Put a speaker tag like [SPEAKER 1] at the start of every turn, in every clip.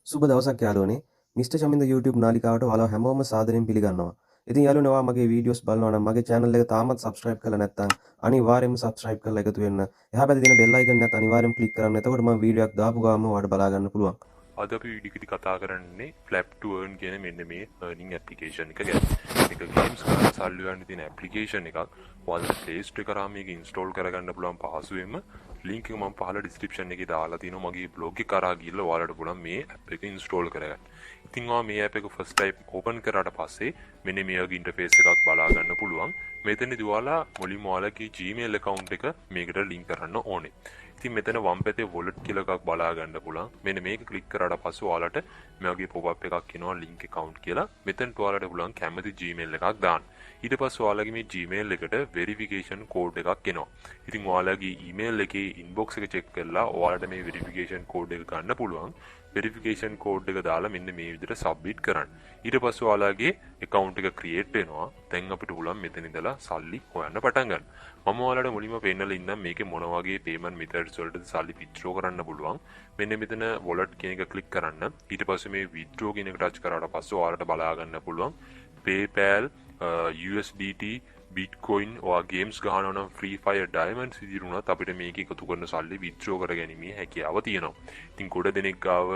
[SPEAKER 1] සුබ දවසක් යාළුවනේ. මිස්ටර් චමින්ද YouTube නාලිකාවට ඔයාලා හැමෝම සාදරයෙන් පිළිගන්නවා. ඉතින් යාළුවනේ ඔයා මගේ වීඩියෝස් බලනවා නම් මගේ channel එක තාමත් subscribe කරලා නැත්නම් අනිවාර්යයෙන්ම subscribe කරලා එකතු වෙන්න. එහා පැත්තේ තියෙන bell icon එකත් අනිවාර්යයෙන්ම click කරන්න. එතකොට මම වීඩියෝ එකක් දාපු ගාම ඔයාලට බලා ගන්න පුළුවන්.
[SPEAKER 2] අද අපි වීඩියෝ කතා කරන්නේ flap to earn කියන මෙන්න මේ earning application එක ගැන. මේක games කරලා සල්ලි ගන්න තියෙන application එකක්. ඔයාලට Play Store එක කරා මේක install කරගන්න පුළුවන් පහසුවෙන්ම. link එක මම පහළ description එකේ දාලා තියෙනවා. මගේ blog එක කරා ගිහලා ඔයාලට පුළුවන් මේ app එක install කරගන්න. ඉතින් ඔයා මේ app එක first time open කරාට පස්සේ මෙන්න මේ වගේ interface එකක් බලා ගන්න පුළුවන්. මෙතනදී ඔයාලා මුලින්ම ඔයාලගේ Gmail account එක මේකට link කරන්න ඕනේ. ඉතින් මෙතන වම් පැත්තේ wallet කියලා එකක් බලා ගන්න පුළුවන්. මෙන්න මේක ක්ලික් කරාට පස්සේ ඔයාලට මේ වගේ pop up එකක් එනවා link account කියලා. මෙතනට ඔයාලට පුළුවන් කැමති Gmail එකක් දාන්න. ඊට පස්සේ ඔයාලගේ මේ Gmail එකට verification code එකක් එනවා. ඉතින් ඔයාලගේ email එකේ inbox එක check කරලා ඔයාලට මේ verification code එක ගන්න පුළුවන්. verification code එක දාලා මෙන්න මේ විදිහට submit කරන්න. ඊට පස්සේ ඔයාලගේ account එක create වෙනවා. දැන් අපිට පුළුවන් මෙතන ඉඳලා සල්ලි හොයන්න පටන් ගන්න. මම ඔයාලට මුලින්ම පෙන්නලා ඉන්නම් මේකේ මොන වගේ payment methods වලටද සල්ලි withdraw කරන්න පුළුවන්. මෙන්න මෙතන wallet කියන එක click කරන්න. ඊට පස්සේ මේ withdraw කියන එක touch කරාට පස්සේ ඔයාලට බලා ගන්න පුළුවන් PayPal, USDT, Bitcoin ඔයා games ගහනවා නම් Free Fire Diamonds විදිහට උනත් අපිට මේක එකතු කරන සල්ලි withdraw කරගැනීමේ හැකියාව තියෙනවා. ඉතින් ගොඩ දෙනෙක් ගාව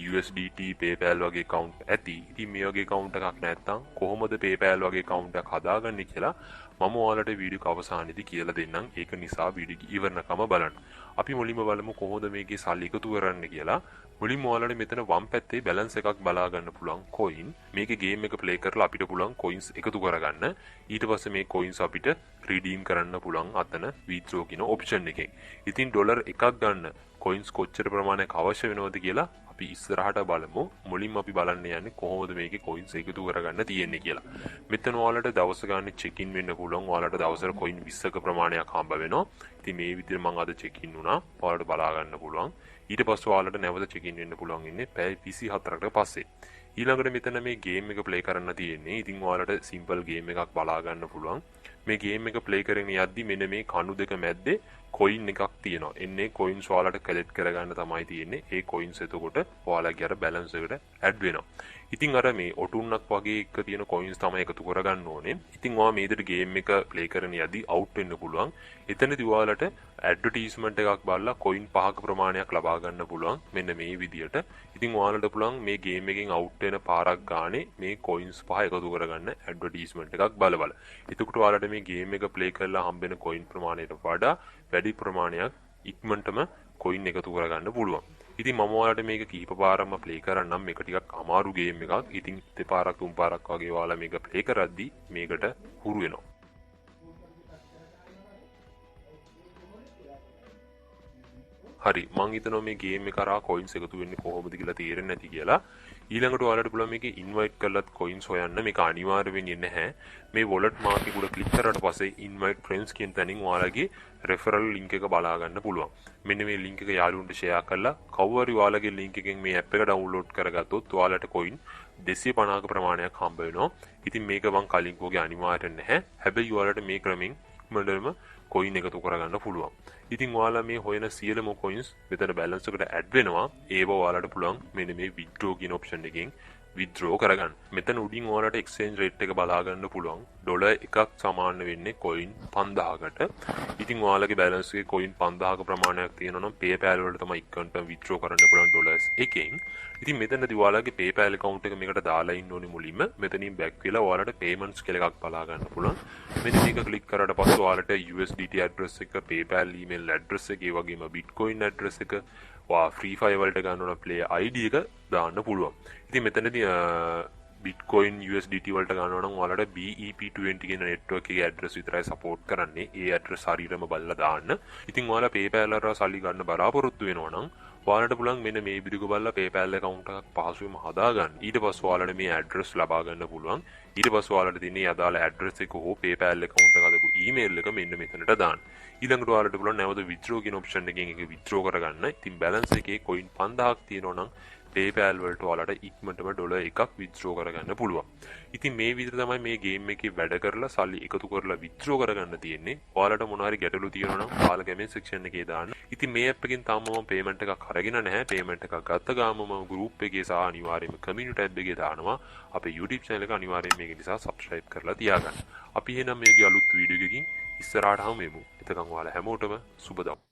[SPEAKER 2] USDT PayPal වගේ account ඇති. ඉතින් මේ වගේ account එකක් නැත්නම් කොහොමද PayPal වගේ account එකක් හදාගන්නේ කියලා මම ඔයාලට වීඩියෝ අවසානයේදී කියලා දෙන්නම්. ඒක නිසා වීඩියෝ ඉවරනකම බලන්න. අපි මුලින්ම බලමු කොහොමද මේකේ සල්ලි එකතු කරන්න කියලා. මුලින්ම ඔයාලට මෙතන වම් පැත්තේ balance එකක් බලා ගන්න පුළුවන් coin. මේකේ game එක play කරලා අපිට පුළුවන් coins එකතු කරගන්න. ඊට පස්සේ මේ coins අපිට redeem කරන්න පුළුවන් අතන withdraw කියන option එකෙන්. ඉතින් ඩොලර් එකක් ගන්න coins කොච්චර ප්‍රමාණයක් අවශ්‍ය වෙනවද කියලා අපි ඉස්සරහට බලමු. මුලින්ම අපි බලන්න යන්නේ කොහොමද මේකේ coins එකතු කරගන්න තියෙන්නේ කියලා. මෙතන ඔයාලට දවස ගන්න check in වෙන්න පුළුවන්. ඔයාලට දවසට coin 20ක ප්‍රමාණයක් හම්බ වෙනවා. ඉතින් මේ විදිහට මම අද check in වුණා. ඔයාලට බලා ගන්න පුළුවන්. ඊට පස්සේ ඔයාලට නැවත check in වෙන්න පුළුවන් ඉන්නේ පැය 24කට පස්සේ. ඊළඟට මෙතන මේ game එක play කරන්න තියෙන්නේ. ඉතින් ඔයාලට simple game එකක් බලා ගන්න පුළුවන්. මේ game එක play කරගෙන යද්දි මෙන්න මේ කණු දෙක මැද්දේ coin එකක් තියෙනවා. එන්නේ coins ඔයාලට collect කරගන්න තමයි තියෙන්නේ. ඒ coins එතකොට ඔයාලගේ අර balance එකට add වෙනවා. ඉතින් අර මේ ඔටුන්නක් වගේ එක තියෙන coins තමයි එකතු කරගන්න ඕනේ. ඉතින් ඔයා මේ විදිහට game එක play කරන යද්දි out වෙන්න පුළුවන්. එතනදී ඔයාලට advertisement එකක් බලලා coin 5ක ප්‍රමාණයක් ලබා ගන්න පුළුවන්. මෙන්න මේ විදිහට. ඉතින් ඔයාලට පුළුවන් මේ game එකෙන් out වෙන පාරක් ගානේ මේ coins 5 එකතු කරගන්න advertisement එකක් බලබල. එතකොට ඔයාලට මේ game එක play කරලා හම්බෙන coin ප්‍රමාණයට වඩා වැඩි ප්‍රමාණයක් ඉක්මනටම coin එකතු කරගන්න පුළුවන්. ඉතින් මම ඔයාලට මේක කීප පාරක්ම play කරන්නම්. මේක ටිකක් අමාරු game එකක්. ඉතින් දෙපාරක් තුන් පාරක් වගේ ඔයාලා මේක play කරද්දී මේකට හුරු වෙනවා. හරි මං හිතනවා මේ ගේම් එක කරා coins එකතු වෙන්නේ කොහොමද කියලා තේරෙන්නේ නැති කියලා. ඊළඟට ඔයාලට පුළුවන් මේකේ invite කරලත් coins හොයන්න. මේක අනිවාර්ය වෙන්නේ නැහැ. මේ wallet mark එක උඩ click කරාට පස්සේ invite friends කියන තැනින් ඔයාලගේ referral link එක බලා ගන්න පුළුවන්. මෙන්න මේ link එක යාළුවන්ට share කරලා කවුරු හරි ඔයාලගේ link එකෙන් මේ app එක download කරගත්තොත් ඔයාලට coin 250ක ප්‍රමාණයක් හම්බ වෙනවා. ඉතින් මේක මං කලින් කෝගේ අනිවාර්ය නැහැ. හැබැයි ඔයාලට මේ ක්‍රමෙන් ඉක්මනටම coin එකතු කරගන්න පුළුවන්. ඉතින් ඔයාලා මේ හොයන සියලුම coins මෙතන balance එකට add වෙනවා. ඒව ඔයාලට පුළුවන් මෙන්න මේ withdraw කියන option එකෙන් withdraw කරගන්න. මෙතන උඩින් ඔයාලට exchange rate එක බලා ගන්න පුළුවන්. ඩොලර් එකක් සමාන වෙන්නේ coin 5000කට. ඉතින් ඔයාලගේ balance එකේ coin 5000ක ප්‍රමාණයක් තියෙනවා නම් PayPal වලට තමයි ඉක්මනට withdraw කරන්න පුළුවන් ඩොලර්ස් එකෙන්. ඉතින් මෙතනදී ඔයාලගේ PayPal account එක මේකට දාලා ඉන්න ඕනේ මුලින්ම. මෙතනින් back වෙලා ඔයාලට payments කියලා එකක් බලා ගන්න පුළුවන්. මෙන්න මේක click කරාට පස්සේ ඔයාලට USDT address එක, PayPal email address එක, ඒ වගේම Bitcoin address එක, ඔයා Free Fire වලට ගන්න ඕන player ID එක දාන්න පුළුවන්. ඉතින් මෙතනදී Bitcoin USDT වලට ගන්නවා නම් ඔයාලට BEP20 කියන network එකේ address විතරයි support කරන්නේ. ඒ address හරියටම බලලා දාන්න. ඉතින් ඔයාලා PayPal වල සල්ලි ගන්න බලාපොරොත්තු වෙනවා නම් ඔයාලට පුළුවන් මෙන්න මේ විදිහක බලලා PayPal account එකක් පහසුවෙන්ම හදාගන්න. ඊට පස්සේ ඔයාලට මේ address ලබා ගන්න පුළුවන්. ඊට පස්සේ ඔයාලට තියෙන අදාළ address එක හෝ PayPal account එක හදපු email එක මෙන්න මෙතනට දාන්න. ඊළඟට ඔයාලට පුළුවන් නැවත withdraw කියන option එකෙන් ඒක withdraw කරගන්න. ඉතින් balance එකේ coin 5000ක් තියෙනවා නම් PayPal වලට ඔයාලට ඉක්මනටම ඩොලර් එකක් withdraw කරගන්න පුළුවන්. ඉතින් මේ විදිහට තමයි මේ ගේම් එකේ වැඩ කරලා සල්ලි එකතු කරලා withdraw කරගන්න තියෙන්නේ. ඔයාලට මොනවා හරි ගැටලු තියෙනවා නම් ඔයාලා කමෙන්ට් සෙක්ෂන් එකේ දාන්න. ඉතින් මේ ඇප් එකෙන් තාම මම පේමන්ට් එකක් අරගෙන නැහැ. පේමන්ට් එකක් ගත්ත ගාම මම ගෲප් එකේ සහ අනිවාර්යයෙන්ම කමියුනිටි ටැබ් එකේ දානවා. අපේ YouTube channel එක අනිවාර්යයෙන් මේක නිසා subscribe කරලා තියාගන්න. අපි එහෙනම් මේකේ අලුත් වීඩියෝ එකකින් ඉස්සරහට හමු වෙමු. එතකන් ඔයාලා හැමෝටම සුබ දවස්.